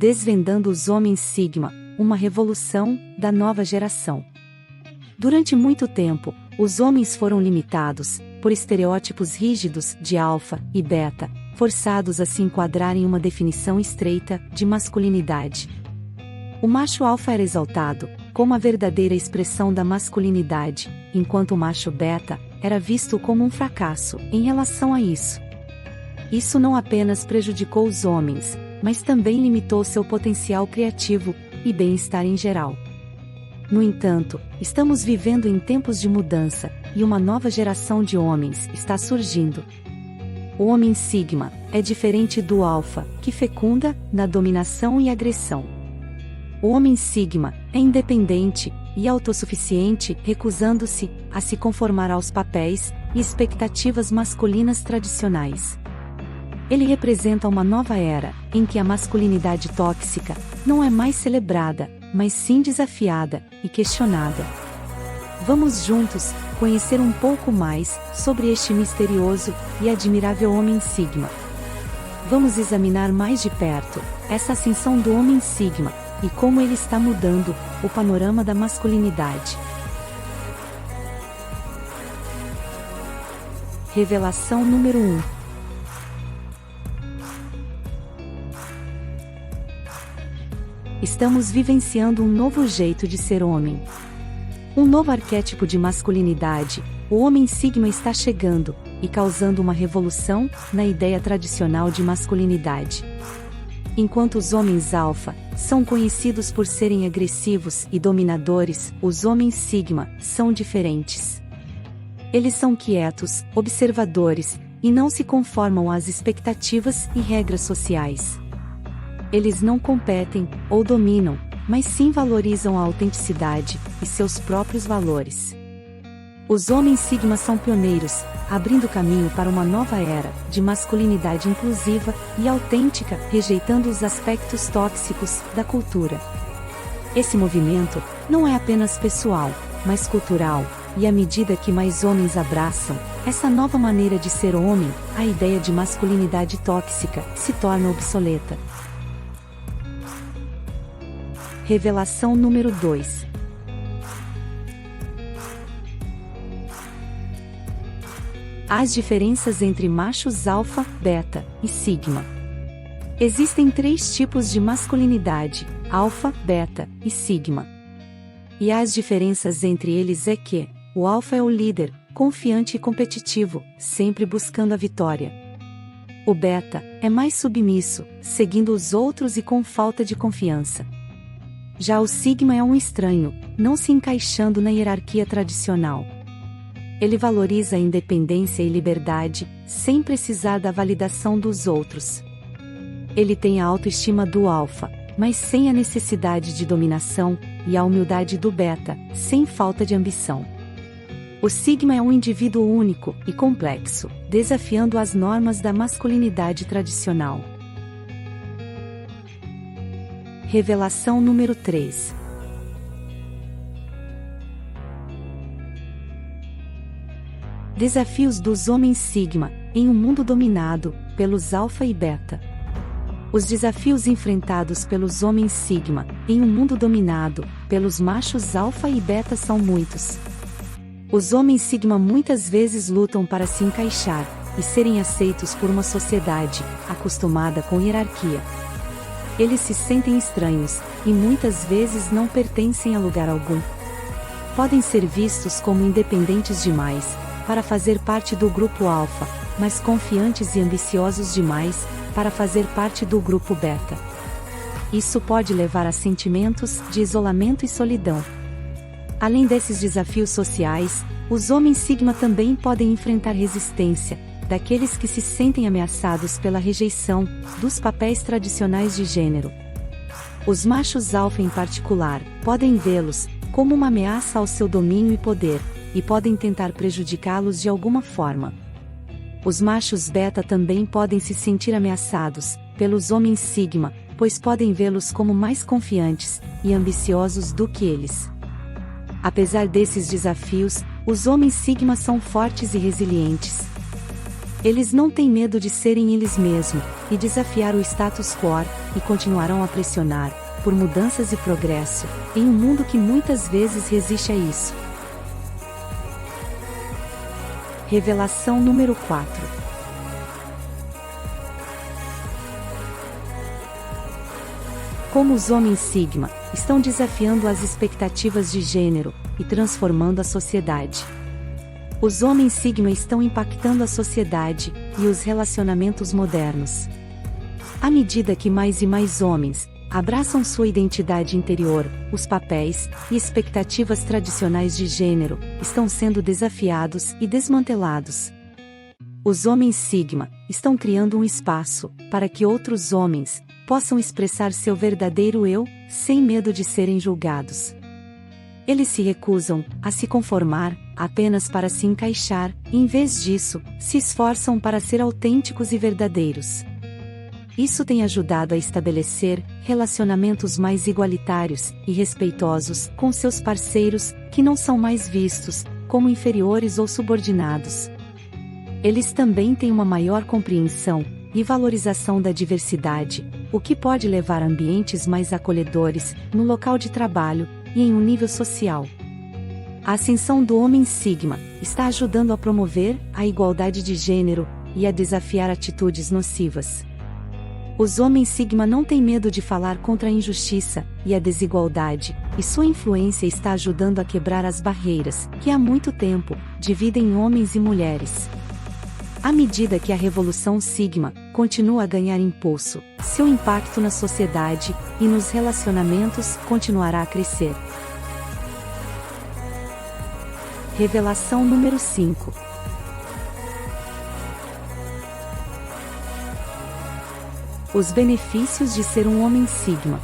Desvendando os homens Sigma, uma revolução da nova geração. Durante muito tempo, os homens foram limitados, por estereótipos rígidos de alfa e beta, forçados a se enquadrar em uma definição estreita de masculinidade. O macho alfa era exaltado, como a verdadeira expressão da masculinidade, enquanto o macho beta era visto como um fracasso em relação a isso. Isso não apenas prejudicou os homens, mas também limitou seu potencial criativo e bem-estar em geral. No entanto, estamos vivendo em tempos de mudança, e uma nova geração de homens está surgindo. O homem Sigma é diferente do alfa, que fecunda na dominação e agressão. O homem Sigma é independente e autossuficiente, recusando-se a se conformar aos papéis e expectativas masculinas tradicionais. Ele representa uma nova era, em que a masculinidade tóxica não é mais celebrada, mas sim desafiada e questionada. Vamos juntos conhecer um pouco mais sobre este misterioso e admirável homem Sigma. Vamos examinar mais de perto essa ascensão do homem Sigma e como ele está mudando o panorama da masculinidade. Revelação número 1. Estamos vivenciando um novo jeito de ser homem. Um novo arquétipo de masculinidade, o homem Sigma está chegando, e causando uma revolução na ideia tradicional de masculinidade. Enquanto os homens alfa são conhecidos por serem agressivos e dominadores, os homens Sigma são diferentes. Eles são quietos, observadores, e não se conformam às expectativas e regras sociais. Eles não competem ou dominam, mas sim valorizam a autenticidade e seus próprios valores. Os homens Sigma são pioneiros, abrindo caminho para uma nova era de masculinidade inclusiva e autêntica, rejeitando os aspectos tóxicos da cultura. Esse movimento não é apenas pessoal, mas cultural, e à medida que mais homens abraçam essa nova maneira de ser homem, a ideia de masculinidade tóxica se torna obsoleta. Revelação número 2. As diferenças entre machos alfa, beta e sigma. Existem 3 tipos de masculinidade: alfa, beta e sigma. E as diferenças entre eles é que o alfa é o líder, confiante e competitivo, sempre buscando a vitória. O beta é mais submisso, seguindo os outros e com falta de confiança. Já o Sigma é um estranho, não se encaixando na hierarquia tradicional. Ele valoriza a independência e liberdade, sem precisar da validação dos outros. Ele tem a autoestima do alfa, mas sem a necessidade de dominação, e a humildade do beta, sem falta de ambição. O Sigma é um indivíduo único e complexo, desafiando as normas da masculinidade tradicional. Revelação número 3. Desafios dos homens Sigma, em um mundo dominado pelos alfa e beta. Os desafios enfrentados pelos homens Sigma, em um mundo dominado pelos machos alfa e beta são muitos. Os homens Sigma muitas vezes lutam para se encaixar e serem aceitos por uma sociedade acostumada com hierarquia. Eles se sentem estranhos, e muitas vezes não pertencem a lugar algum. Podem ser vistos como independentes demais para fazer parte do grupo alfa, mas confiantes e ambiciosos demais para fazer parte do grupo beta. Isso pode levar a sentimentos de isolamento e solidão. Além desses desafios sociais, os homens Sigma também podem enfrentar resistência daqueles que se sentem ameaçados pela rejeição dos papéis tradicionais de gênero. Os machos alfa em particular podem vê-los como uma ameaça ao seu domínio e poder, e podem tentar prejudicá-los de alguma forma. Os machos beta também podem se sentir ameaçados pelos homens Sigma, pois podem vê-los como mais confiantes e ambiciosos do que eles. Apesar desses desafios, os homens Sigma são fortes e resilientes. Eles não têm medo de serem eles mesmos, e desafiar o status quo, e continuarão a pressionar, por mudanças e progresso, em um mundo que muitas vezes resiste a isso. Revelação número 4. Como os homens Sigma estão desafiando as expectativas de gênero e transformando a sociedade. Os homens Sigma estão impactando a sociedade e os relacionamentos modernos. À medida que mais e mais homens abraçam sua identidade interior, os papéis e expectativas tradicionais de gênero estão sendo desafiados e desmantelados. Os homens Sigma estão criando um espaço para que outros homens possam expressar seu verdadeiro eu, sem medo de serem julgados. Eles se recusam a se conformar apenas para se encaixar, e em vez disso, se esforçam para ser autênticos e verdadeiros. Isso tem ajudado a estabelecer relacionamentos mais igualitários e respeitosos com seus parceiros, que não são mais vistos como inferiores ou subordinados. Eles também têm uma maior compreensão e valorização da diversidade, o que pode levar a ambientes mais acolhedores no local de trabalho e em um nível social. A ascensão do homem Sigma está ajudando a promover a igualdade de gênero e a desafiar atitudes nocivas. Os homens Sigma não têm medo de falar contra a injustiça e a desigualdade, e sua influência está ajudando a quebrar as barreiras que há muito tempo dividem homens e mulheres. À medida que a Revolução Sigma continua a ganhar impulso, seu impacto na sociedade e nos relacionamentos continuará a crescer. Revelação número 5. Os benefícios de ser um homem Sigma.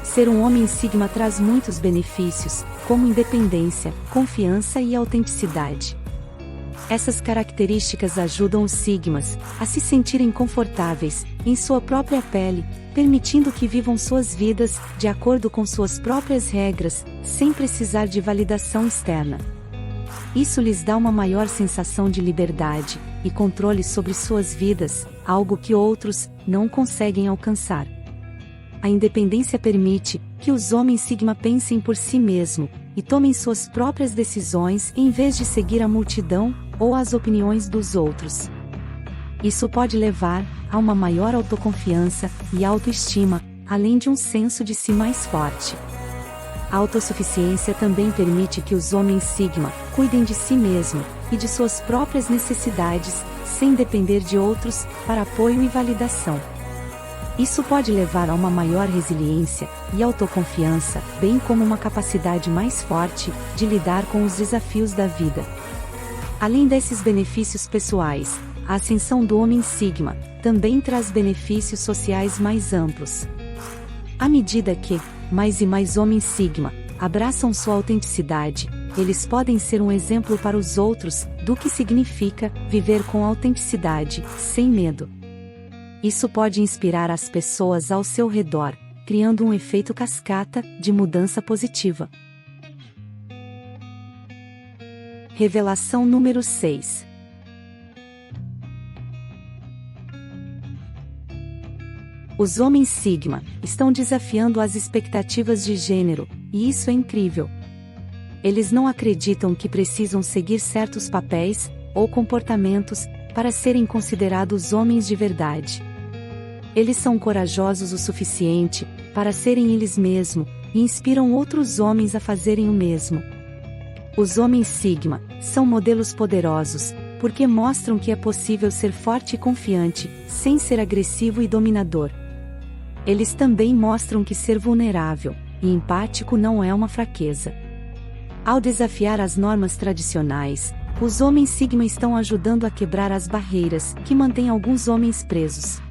Ser um homem Sigma traz muitos benefícios, como independência, confiança e autenticidade. Essas características ajudam os Sigmas a se sentirem confortáveis em sua própria pele, permitindo que vivam suas vidas de acordo com suas próprias regras, sem precisar de validação externa. Isso lhes dá uma maior sensação de liberdade e controle sobre suas vidas, algo que outros não conseguem alcançar. A independência permite que os homens Sigma pensem por si mesmos e tomem suas próprias decisões em vez de seguir a multidão ou as opiniões dos outros. Isso pode levar a uma maior autoconfiança e autoestima, além de um senso de si mais forte. A autossuficiência também permite que os homens Sigma cuidem de si mesmos e de suas próprias necessidades, sem depender de outros para apoio e validação. Isso pode levar a uma maior resiliência e autoconfiança, bem como uma capacidade mais forte de lidar com os desafios da vida. Além desses benefícios pessoais, a ascensão do homem Sigma também traz benefícios sociais mais amplos. À medida que mais e mais homens Sigma abraçam sua autenticidade, eles podem ser um exemplo para os outros do que significa viver com autenticidade, sem medo. Isso pode inspirar as pessoas ao seu redor, criando um efeito cascata de mudança positiva. Revelação número 6. Os homens Sigma estão desafiando as expectativas de gênero, e isso é incrível. Eles não acreditam que precisam seguir certos papéis ou comportamentos para serem considerados homens de verdade. Eles são corajosos o suficiente para serem eles mesmos e inspiram outros homens a fazerem o mesmo. Os homens Sigma são modelos poderosos, porque mostram que é possível ser forte e confiante, sem ser agressivo e dominador. Eles também mostram que ser vulnerável e empático não é uma fraqueza. Ao desafiar as normas tradicionais, os homens Sigma estão ajudando a quebrar as barreiras que mantêm alguns homens presos.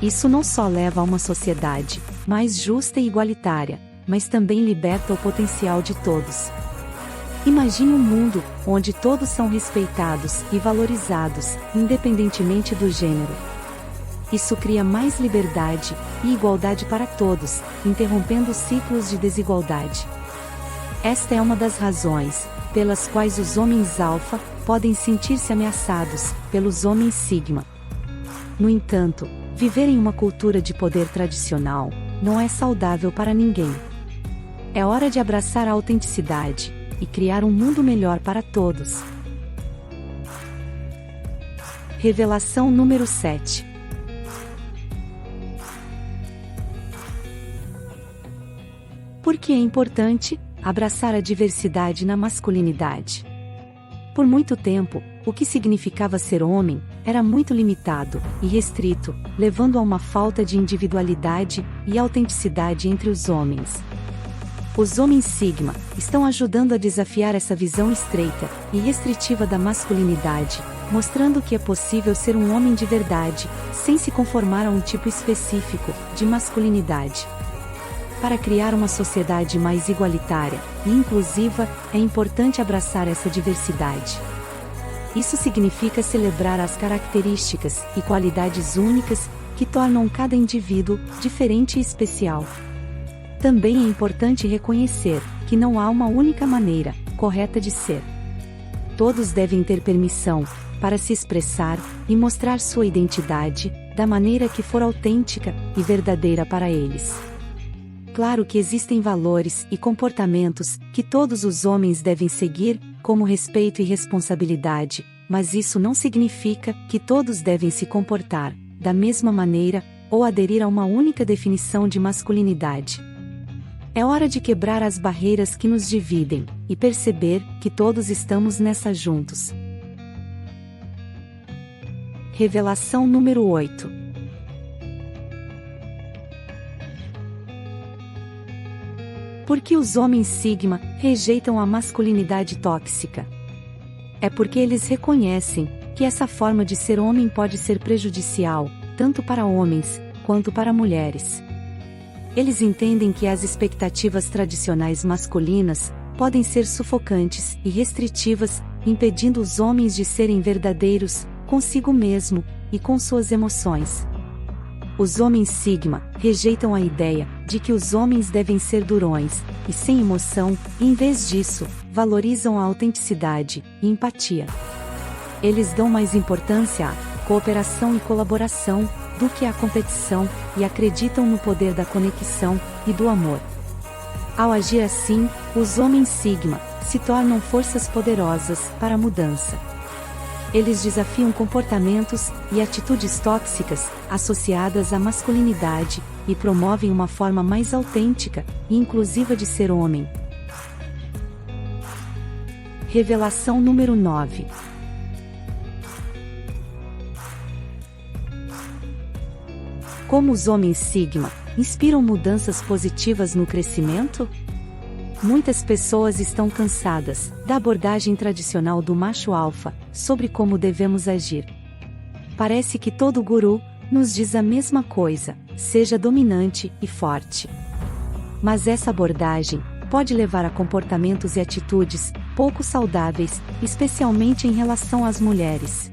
Isso não só leva a uma sociedade mais justa e igualitária, mas também liberta o potencial de todos. Imagine um mundo onde todos são respeitados e valorizados, independentemente do gênero. Isso cria mais liberdade e igualdade para todos, interrompendo ciclos de desigualdade. Esta é uma das razões pelas quais os homens alfa podem sentir-se ameaçados pelos homens Sigma. No entanto, viver em uma cultura de poder tradicional não é saudável para ninguém. É hora de abraçar a autenticidade e criar um mundo melhor para todos. Revelação número 7. Por que é importante abraçar a diversidade na masculinidade? Por muito tempo, o que significava ser homem era muito limitado e restrito, levando a uma falta de individualidade e autenticidade entre os homens. Os homens Sigma estão ajudando a desafiar essa visão estreita e restritiva da masculinidade, mostrando que é possível ser um homem de verdade, sem se conformar a um tipo específico de masculinidade. Para criar uma sociedade mais igualitária e inclusiva, é importante abraçar essa diversidade. Isso significa celebrar as características e qualidades únicas que tornam cada indivíduo diferente e especial. Também é importante reconhecer que não há uma única maneira correta de ser. Todos devem ter permissão para se expressar e mostrar sua identidade da maneira que for autêntica e verdadeira para eles. Claro que existem valores e comportamentos que todos os homens devem seguir, como respeito e responsabilidade, mas isso não significa que todos devem se comportar da mesma maneira ou aderir a uma única definição de masculinidade. É hora de quebrar as barreiras que nos dividem e perceber que todos estamos nessa juntos. Revelação número 8. Por que os homens Sigma rejeitam a masculinidade tóxica? É porque eles reconhecem que essa forma de ser homem pode ser prejudicial, tanto para homens quanto para mulheres. Eles entendem que as expectativas tradicionais masculinas podem ser sufocantes e restritivas, impedindo os homens de serem verdadeiros consigo mesmo e com suas emoções. Os homens Sigma rejeitam a ideia de que os homens devem ser durões e sem emoção, e em vez disso, valorizam a autenticidade e empatia. Eles dão mais importância à cooperação e colaboração do que à competição e acreditam no poder da conexão e do amor. Ao agir assim, os homens Sigma se tornam forças poderosas para a mudança. Eles desafiam comportamentos e atitudes tóxicas associadas à masculinidade e promovem uma forma mais autêntica e inclusiva de ser homem. Revelação número 9. Como os homens Sigma inspiram mudanças positivas no crescimento? Muitas pessoas estão cansadas da abordagem tradicional do macho alfa sobre como devemos agir. Parece que todo guru nos diz a mesma coisa: seja dominante e forte. Mas essa abordagem pode levar a comportamentos e atitudes pouco saudáveis, especialmente em relação às mulheres.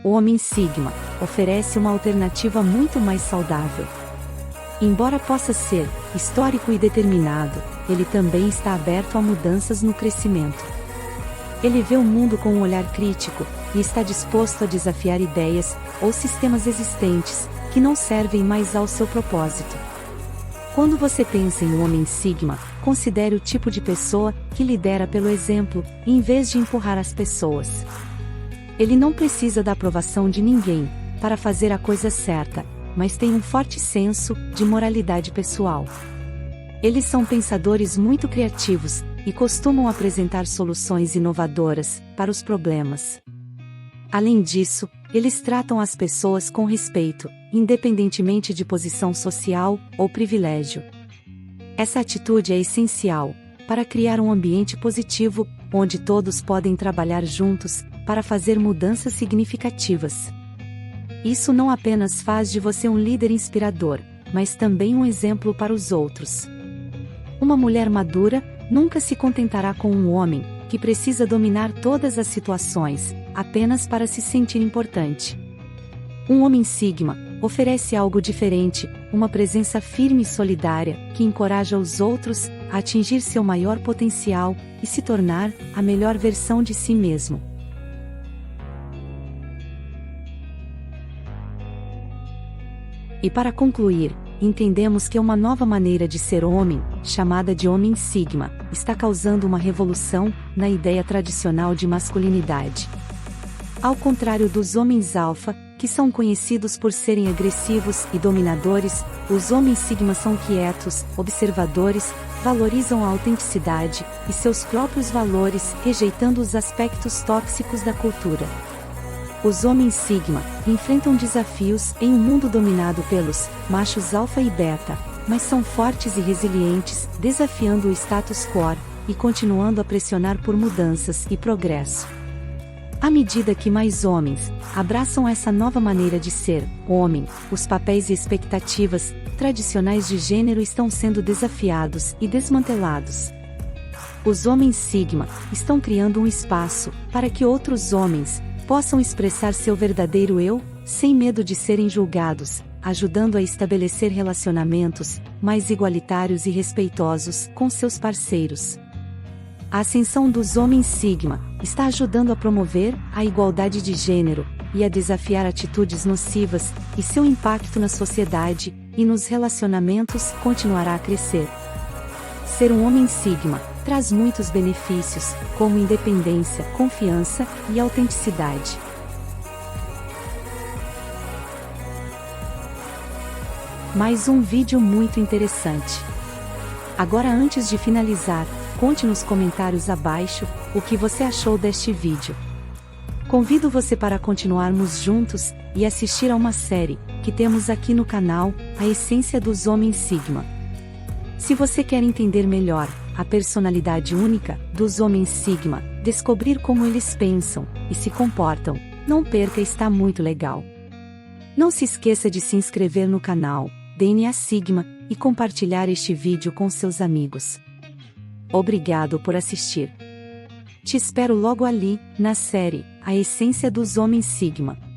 O homem Sigma oferece uma alternativa muito mais saudável. Embora possa ser estoico e determinado, ele também está aberto a mudanças no crescimento. Ele vê o mundo com um olhar crítico e está disposto a desafiar ideias ou sistemas existentes que não servem mais ao seu propósito. Quando você pensa em um homem Sigma, considere o tipo de pessoa que lidera pelo exemplo, em vez de empurrar as pessoas. Ele não precisa da aprovação de ninguém para fazer a coisa certa, mas tem um forte senso de moralidade pessoal. Eles são pensadores muito criativos e costumam apresentar soluções inovadoras para os problemas. Além disso, eles tratam as pessoas com respeito, independentemente de posição social ou privilégio. Essa atitude é essencial para criar um ambiente positivo, onde todos podem trabalhar juntos para fazer mudanças significativas. Isso não apenas faz de você um líder inspirador, mas também um exemplo para os outros. Uma mulher madura nunca se contentará com um homem que precisa dominar todas as situações, apenas para se sentir importante. Um homem Sigma oferece algo diferente, uma presença firme e solidária que encoraja os outros a atingir seu maior potencial e se tornar a melhor versão de si mesmo. E para concluir, entendemos que uma nova maneira de ser homem, chamada de homem sigma, está causando uma revolução na ideia tradicional de masculinidade. Ao contrário dos homens alfa, que são conhecidos por serem agressivos e dominadores, os homens sigma são quietos, observadores, valorizam a autenticidade e seus próprios valores, rejeitando os aspectos tóxicos da cultura. Os homens sigma enfrentam desafios em um mundo dominado pelos machos alfa e beta, mas são fortes e resilientes, desafiando o status quo e continuando a pressionar por mudanças e progresso. À medida que mais homens abraçam essa nova maneira de ser homem, os papéis e expectativas tradicionais de gênero estão sendo desafiados e desmantelados. Os homens sigma estão criando um espaço para que outros homens possam expressar seu verdadeiro eu, sem medo de serem julgados, ajudando a estabelecer relacionamentos mais igualitários e respeitosos com seus parceiros. A ascensão dos homens sigma está ajudando a promover a igualdade de gênero e a desafiar atitudes nocivas, e seu impacto na sociedade e nos relacionamentos continuará a crescer. Ser um homem sigma traz muitos benefícios, como independência, confiança e autenticidade. Mais um vídeo muito interessante. Agora, antes de finalizar, conte nos comentários abaixo o que você achou deste vídeo. Convido você para continuarmos juntos e assistir a uma série que temos aqui no canal, A Essência dos Homens Sigma. Se você quer entender melhor a personalidade única dos homens sigma, descobrir como eles pensam e se comportam, não perca, está muito legal. Não se esqueça de se inscrever no canal DNA Sigma e compartilhar este vídeo com seus amigos. Obrigado por assistir. Te espero logo ali, na série A Essência dos Homens Sigma.